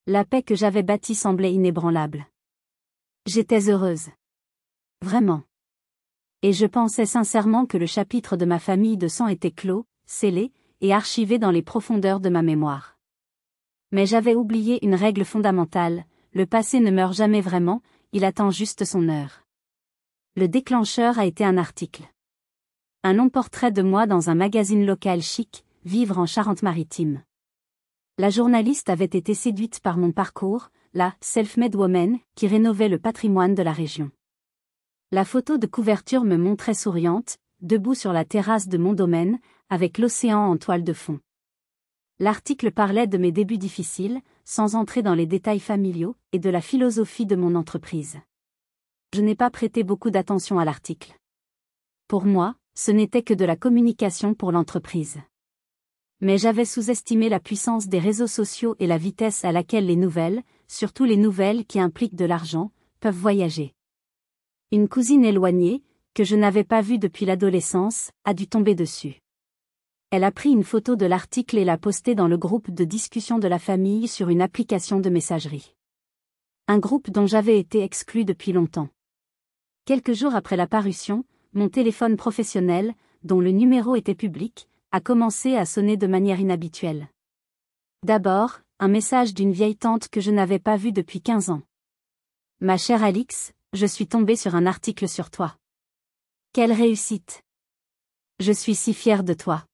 La paix que j'avais bâtie semblait inébranlable. J'étais heureuse. Vraiment. Et je pensais sincèrement que le chapitre de ma famille de sang était clos, scellé, et archivé dans les profondeurs de ma mémoire. Mais j'avais oublié une règle fondamentale, le passé ne meurt jamais vraiment, il attend juste son heure. Le déclencheur a été un article. Un long portrait de moi dans un magazine local chic, Vivre en Charente-Maritime. La journaliste avait été séduite par mon parcours, la « self-made woman » qui rénovait le patrimoine de la région. La photo de couverture me montrait souriante, debout sur la terrasse de mon domaine, avec l'océan en toile de fond. L'article parlait de mes débuts difficiles, sans entrer dans les détails familiaux, et de la philosophie de mon entreprise. Je n'ai pas prêté beaucoup d'attention à l'article. Pour moi, ce n'était que de la communication pour l'entreprise. Mais j'avais sous-estimé la puissance des réseaux sociaux et la vitesse à laquelle les nouvelles, surtout les nouvelles qui impliquent de l'argent, peuvent voyager. Une cousine éloignée, que je n'avais pas vue depuis l'adolescence, a dû tomber dessus. Elle a pris une photo de l'article et l'a postée dans le groupe de discussion de la famille sur une application de messagerie. Un groupe dont j'avais été exclu depuis longtemps. Quelques jours après la parution, mon téléphone professionnel, dont le numéro était public, a commencé à sonner de manière inhabituelle. D'abord, un message d'une vieille tante que je n'avais pas vue depuis 15 ans. « Ma chère Alix, je suis tombée sur un article sur toi. Quelle réussite! Je suis si fière de toi.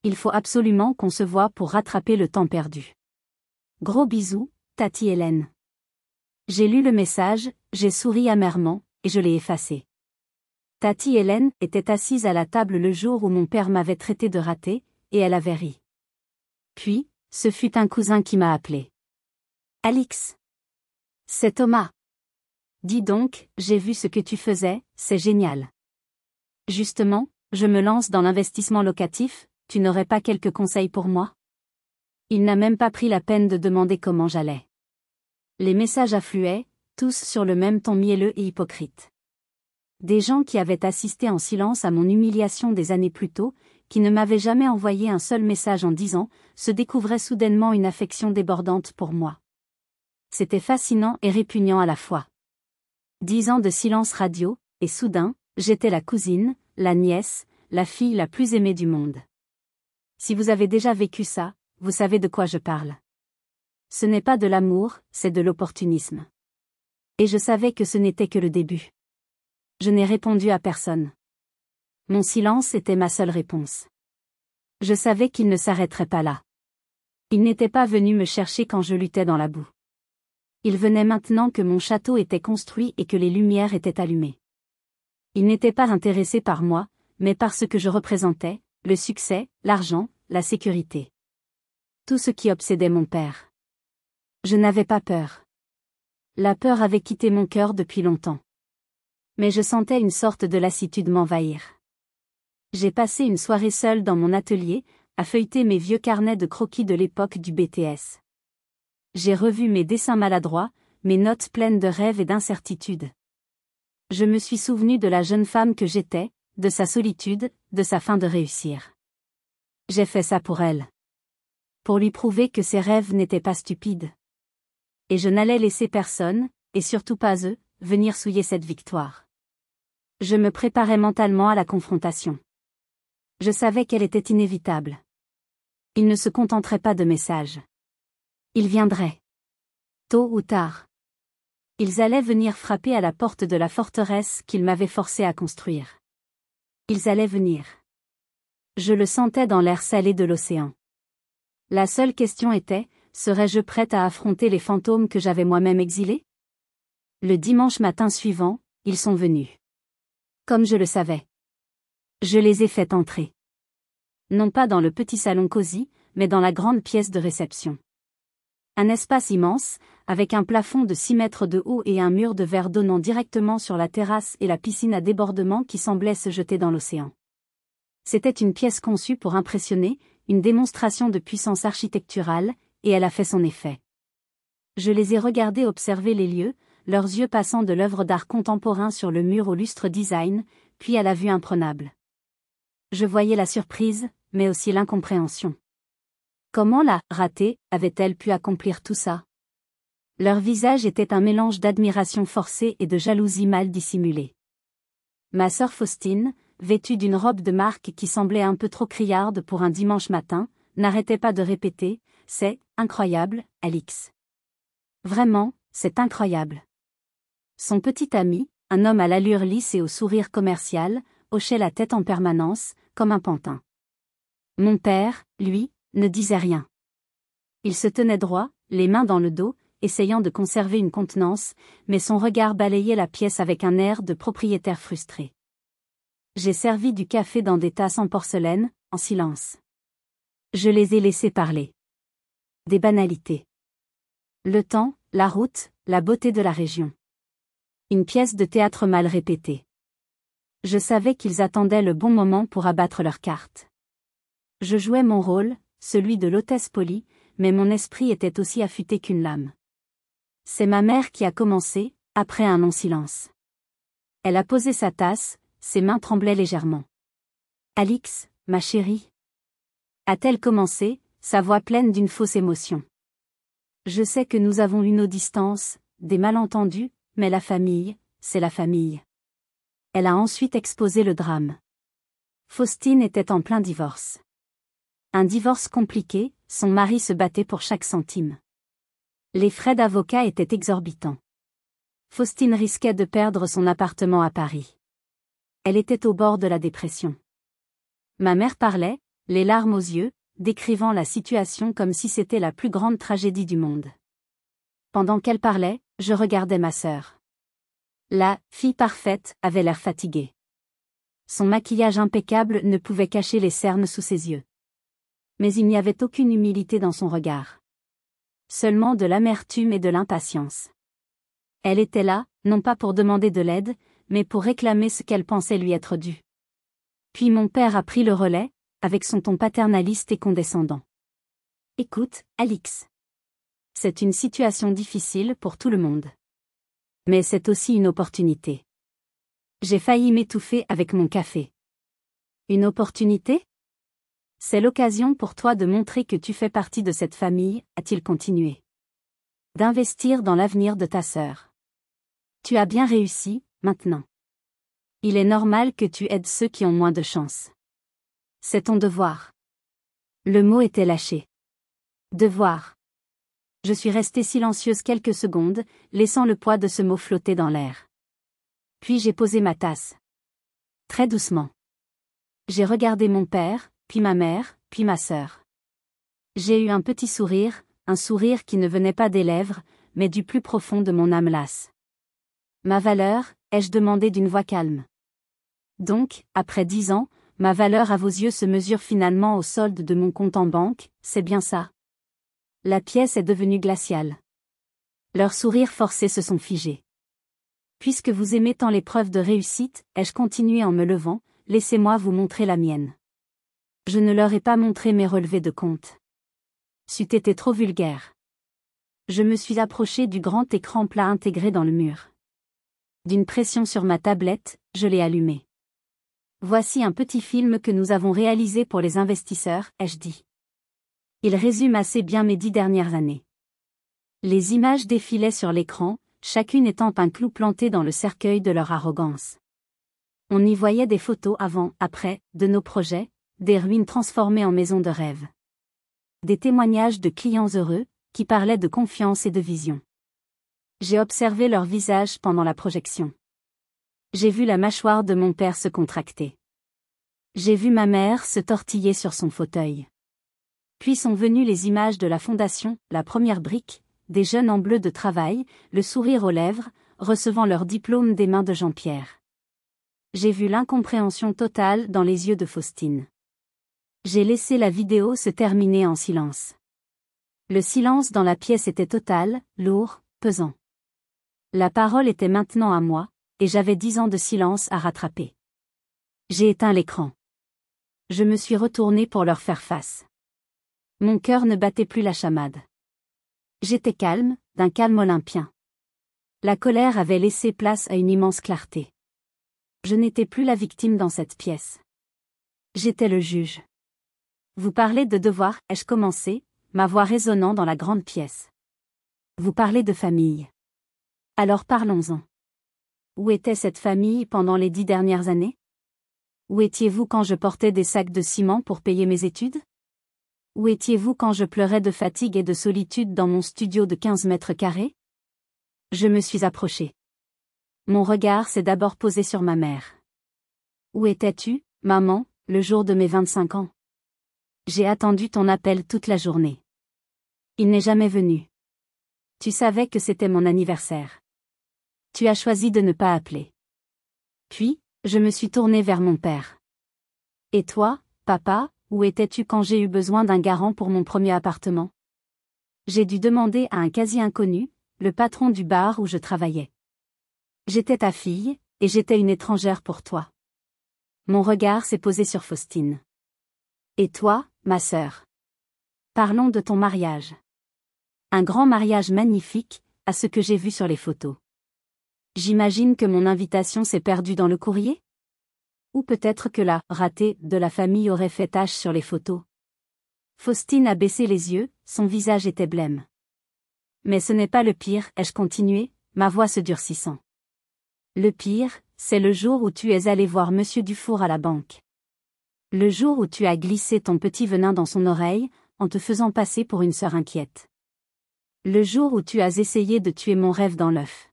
Il faut absolument qu'on se voie pour rattraper le temps perdu. Gros bisous, Tati Hélène. » J'ai lu le message, j'ai souri amèrement, et je l'ai effacé. Tati Hélène était assise à la table le jour où mon père m'avait traité de raté, et elle avait ri. Puis, ce fut un cousin qui m'a appelé. Alix. C'est Thomas. Dis donc, j'ai vu ce que tu faisais, c'est génial. Justement, je me lance dans l'investissement locatif, tu n'aurais pas quelques conseils pour moi? Il n'a même pas pris la peine de demander comment j'allais. Les messages affluaient, tous sur le même ton mielleux et hypocrite. Des gens qui avaient assisté en silence à mon humiliation des années plus tôt, qui ne m'avaient jamais envoyé un seul message en 10 ans, se découvraient soudainement une affection débordante pour moi. C'était fascinant et répugnant à la fois. 10 ans de silence radio, et soudain, j'étais la cousine, la nièce, la fille la plus aimée du monde. Si vous avez déjà vécu ça, vous savez de quoi je parle. Ce n'est pas de l'amour, c'est de l'opportunisme. Et je savais que ce n'était que le début. Je n'ai répondu à personne. Mon silence était ma seule réponse. Je savais qu'il ne s'arrêterait pas là. Il n'était pas venu me chercher quand je luttais dans la boue. Il venait maintenant que mon château était construit et que les lumières étaient allumées. Il n'était pas intéressé par moi, mais par ce que je représentais, le succès, l'argent, la sécurité. Tout ce qui obsédait mon père. Je n'avais pas peur. La peur avait quitté mon cœur depuis longtemps. Mais je sentais une sorte de lassitude m'envahir. J'ai passé une soirée seule dans mon atelier, à feuilleter mes vieux carnets de croquis de l'époque du BTS. J'ai revu mes dessins maladroits, mes notes pleines de rêves et d'incertitudes. Je me suis souvenu de la jeune femme que j'étais, de sa solitude, de sa fin de réussir. J'ai fait ça pour elle. Pour lui prouver que ses rêves n'étaient pas stupides. Et je n'allais laisser personne, et surtout pas eux, venir souiller cette victoire. Je me préparais mentalement à la confrontation. Je savais qu'elle était inévitable. Il ne se contenterait pas de messages. Ils viendraient. Tôt ou tard. Ils allaient venir frapper à la porte de la forteresse qu'ils m'avaient forcé à construire. Ils allaient venir. Je le sentais dans l'air salé de l'océan. La seule question était, serais-je prête à affronter les fantômes que j'avais moi-même exilés? Le dimanche matin suivant, ils sont venus. Comme je le savais. Je les ai fait entrer. Non pas dans le petit salon cosy, mais dans la grande pièce de réception. Un espace immense, avec un plafond de 6 mètres de haut et un mur de verre donnant directement sur la terrasse et la piscine à débordement qui semblait se jeter dans l'océan. C'était une pièce conçue pour impressionner, une démonstration de puissance architecturale, et elle a fait son effet. Je les ai regardés observer les lieux, leurs yeux passant de l'œuvre d'art contemporain sur le mur au lustre design, puis à la vue imprenable. Je voyais la surprise, mais aussi l'incompréhension. Comment la ratée avait-elle pu accomplir tout ça? Leur visage était un mélange d'admiration forcée et de jalousie mal dissimulée. Ma sœur Faustine, vêtue d'une robe de marque qui semblait un peu trop criarde pour un dimanche matin, n'arrêtait pas de répéter « C'est incroyable, Alix. Vraiment, c'est incroyable. » Son petit ami, un homme à l'allure lisse et au sourire commercial, hochait la tête en permanence, comme un pantin. Mon père, lui, ne disait rien. Il se tenait droit, les mains dans le dos, essayant de conserver une contenance, mais son regard balayait la pièce avec un air de propriétaire frustré. J'ai servi du café dans des tasses en porcelaine, en silence. Je les ai laissés parler. Des banalités. Le temps, la route, la beauté de la région. Une pièce de théâtre mal répétée. Je savais qu'ils attendaient le bon moment pour abattre leurs cartes. Je jouais mon rôle, celui de l'hôtesse polie, mais mon esprit était aussi affûté qu'une lame. C'est ma mère qui a commencé, après un long silence. Elle a posé sa tasse, ses mains tremblaient légèrement. « Alix, ma chérie ?» a-t-elle commencé, sa voix pleine d'une fausse émotion. Je sais que nous avons eu nos distances, des malentendus, mais la famille, c'est la famille. Elle a ensuite exposé le drame. Faustine était en plein divorce. Un divorce compliqué, son mari se battait pour chaque centime. Les frais d'avocat étaient exorbitants. Faustine risquait de perdre son appartement à Paris. Elle était au bord de la dépression. Ma mère parlait, les larmes aux yeux, décrivant la situation comme si c'était la plus grande tragédie du monde. Pendant qu'elle parlait, Je regardais ma sœur. La fille parfaite avait l'air fatiguée. Son maquillage impeccable ne pouvait cacher les cernes sous ses yeux. Mais il n'y avait aucune humilité dans son regard. Seulement de l'amertume et de l'impatience. Elle était là, non pas pour demander de l'aide, mais pour réclamer ce qu'elle pensait lui être dû. Puis mon père a pris le relais, avec son ton paternaliste et condescendant. Écoute, Alix. C'est une situation difficile pour tout le monde. Mais c'est aussi une opportunité. J'ai failli m'étouffer avec mon café. Une opportunité ? C'est l'occasion pour toi de montrer que tu fais partie de cette famille, a-t-il continué. D'investir dans l'avenir de ta sœur. Tu as bien réussi, maintenant. Il est normal que tu aides ceux qui ont moins de chance. C'est ton devoir. Le mot était lâché. Devoir. Je suis restée silencieuse quelques secondes, laissant le poids de ce mot flotter dans l'air. Puis j'ai posé ma tasse. Très doucement. J'ai regardé mon père, puis ma mère, puis ma sœur. J'ai eu un petit sourire, un sourire qui ne venait pas des lèvres, mais du plus profond de mon âme lasse. Ma valeur, ai-je demandé d'une voix calme. Donc, après 10 ans, ma valeur à vos yeux se mesure finalement au solde de mon compte en banque, c'est bien ça. La pièce est devenue glaciale. Leurs sourires forcés se sont figés. Puisque vous aimez tant les preuves de réussite, ai-je continué en me levant, laissez-moi vous montrer la mienne. Je ne leur ai pas montré mes relevés de compte. C'eût été trop vulgaire. Je me suis approchée du grand écran plat intégré dans le mur. D'une pression sur ma tablette, je l'ai allumé. Voici un petit film que nous avons réalisé pour les investisseurs, ai-je dit. Il résume assez bien mes 10 dernières années. Les images défilaient sur l'écran, chacune étant un clou planté dans le cercueil de leur arrogance. On y voyait des photos avant, après, de nos projets, des ruines transformées en maisons de rêve. Des témoignages de clients heureux, qui parlaient de confiance et de vision. J'ai observé leur visage pendant la projection. J'ai vu la mâchoire de mon père se contracter. J'ai vu ma mère se tortiller sur son fauteuil. Puis sont venues les images de la fondation, la première brique, des jeunes en bleu de travail, le sourire aux lèvres, recevant leur diplôme des mains de Jean-Pierre. J'ai vu l'incompréhension totale dans les yeux de Faustine. J'ai laissé la vidéo se terminer en silence. Le silence dans la pièce était total, lourd, pesant. La parole était maintenant à moi, et j'avais 10 ans de silence à rattraper. J'ai éteint l'écran. Je me suis retournée pour leur faire face. Mon cœur ne battait plus la chamade. J'étais calme, d'un calme olympien. La colère avait laissé place à une immense clarté. Je n'étais plus la victime dans cette pièce. J'étais le juge. Vous parlez de devoir, ai-je commencé, ma voix résonnant dans la grande pièce. Vous parlez de famille. Alors parlons-en. Où était cette famille pendant les 10 dernières années? Où étiez-vous quand je portais des sacs de ciment pour payer mes études? Où étiez-vous quand je pleurais de fatigue et de solitude dans mon studio de 15 mètres carrés? Je me suis approchée. Mon regard s'est d'abord posé sur ma mère. Où étais-tu, maman, le jour de mes 25 ans? J'ai attendu ton appel toute la journée. Il n'est jamais venu. Tu savais que c'était mon anniversaire. Tu as choisi de ne pas appeler. Puis, je me suis tournée vers mon père. Et toi, papa, où étais-tu quand j'ai eu besoin d'un garant pour mon premier appartement? J'ai dû demander à un quasi-inconnu, le patron du bar où je travaillais. J'étais ta fille, et j'étais une étrangère pour toi. Mon regard s'est posé sur Faustine. Et toi, ma sœur? Parlons de ton mariage. Un grand mariage magnifique, à ce que j'ai vu sur les photos. J'imagine que mon invitation s'est perdue dans le courrier? Ou peut-être que la ratée de la famille aurait fait tache sur les photos. Faustine a baissé les yeux, son visage était blême. Mais ce n'est pas le pire, ai-je continué, ma voix se durcissant. Le pire, c'est le jour où tu es allé voir Monsieur Dufour à la banque. Le jour où tu as glissé ton petit venin dans son oreille, en te faisant passer pour une sœur inquiète. Le jour où tu as essayé de tuer mon rêve dans l'œuf.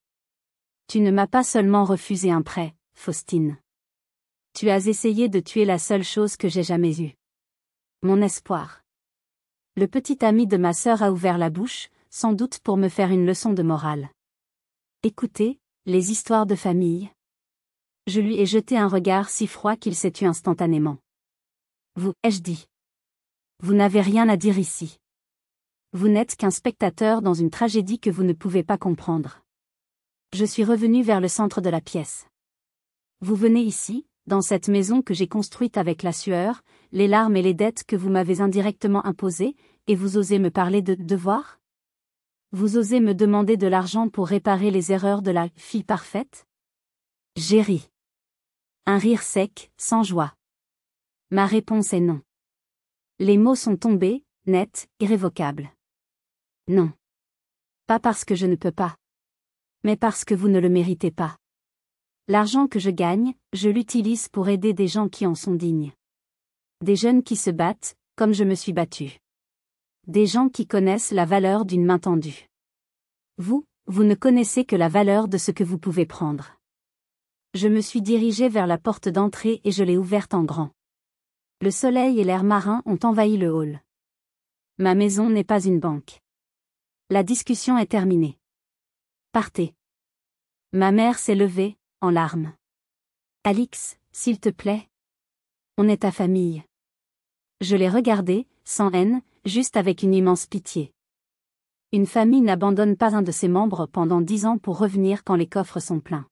Tu ne m'as pas seulement refusé un prêt, Faustine. Tu as essayé de tuer la seule chose que j'ai jamais eue. Mon espoir. Le petit ami de ma sœur a ouvert la bouche, sans doute pour me faire une leçon de morale. Écoutez, les histoires de famille. Je lui ai jeté un regard si froid qu'il s'est tu instantanément. Vous, ai-je dit. Vous n'avez rien à dire ici. Vous n'êtes qu'un spectateur dans une tragédie que vous ne pouvez pas comprendre. Je suis revenu vers le centre de la pièce. Vous venez ici, dans cette maison que j'ai construite avec la sueur, les larmes et les dettes que vous m'avez indirectement imposées, et vous osez me parler de devoir ? Vous osez me demander de l'argent pour réparer les erreurs de la fille parfaite ? J'ai ri. Un rire sec, sans joie. Ma réponse est non. Les mots sont tombés, nets, irrévocables. Non. Pas parce que je ne peux pas. Mais parce que vous ne le méritez pas. L'argent que je gagne, je l'utilise pour aider des gens qui en sont dignes. Des jeunes qui se battent, comme je me suis battu. Des gens qui connaissent la valeur d'une main tendue. Vous ne connaissez que la valeur de ce que vous pouvez prendre. Je me suis dirigé vers la porte d'entrée et je l'ai ouverte en grand. Le soleil et l'air marin ont envahi le hall. Ma maison n'est pas une banque. La discussion est terminée. Partez. Ma mère s'est levée, en larmes. Alix, s'il te plaît. On est ta famille. Je l'ai regardée, sans haine, juste avec une immense pitié. Une famille n'abandonne pas un de ses membres pendant 10 ans pour revenir quand les coffres sont pleins.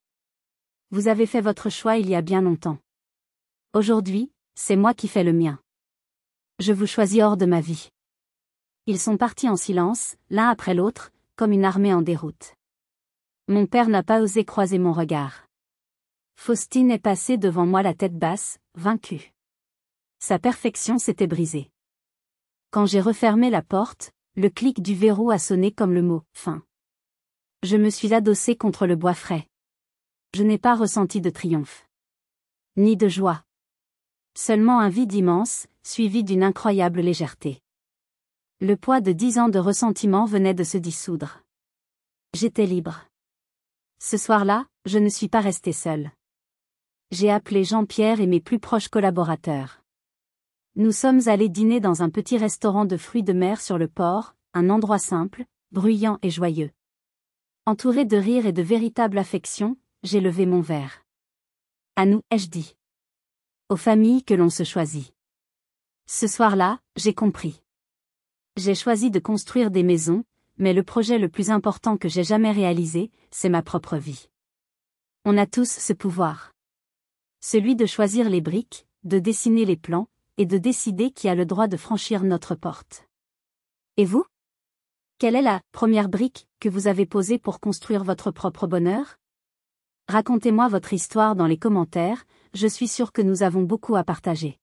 Vous avez fait votre choix il y a bien longtemps. Aujourd'hui, c'est moi qui fais le mien. Je vous choisis hors de ma vie. Ils sont partis en silence, l'un après l'autre, comme une armée en déroute. Mon père n'a pas osé croiser mon regard. Faustine est passée devant moi la tête basse, vaincue. Sa perfection s'était brisée. Quand j'ai refermé la porte, le clic du verrou a sonné comme le mot « fin ». Je me suis adossé contre le bois frais. Je n'ai pas ressenti de triomphe. Ni de joie. Seulement un vide immense, suivi d'une incroyable légèreté. Le poids de 10 ans de ressentiment venait de se dissoudre. J'étais libre. Ce soir-là, je ne suis pas resté seul. J'ai appelé Jean-Pierre et mes plus proches collaborateurs. Nous sommes allés dîner dans un petit restaurant de fruits de mer sur le port, un endroit simple, bruyant et joyeux. Entouré de rire et de véritable affection, j'ai levé mon verre. À nous, ai-je dit. Aux familles que l'on se choisit. Ce soir-là, j'ai compris. J'ai choisi de construire des maisons, mais le projet le plus important que j'ai jamais réalisé, c'est ma propre vie. On a tous ce pouvoir. Celui de choisir les briques, de dessiner les plans, et de décider qui a le droit de franchir notre porte. Et vous ? Quelle est la première brique que vous avez posée pour construire votre propre bonheur ? Racontez-moi votre histoire dans les commentaires, je suis sûr que nous avons beaucoup à partager.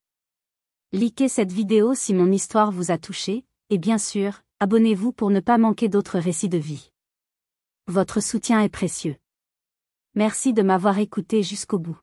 Likez cette vidéo si mon histoire vous a touché, et bien sûr, abonnez-vous pour ne pas manquer d'autres récits de vie. Votre soutien est précieux. Merci de m'avoir écouté jusqu'au bout.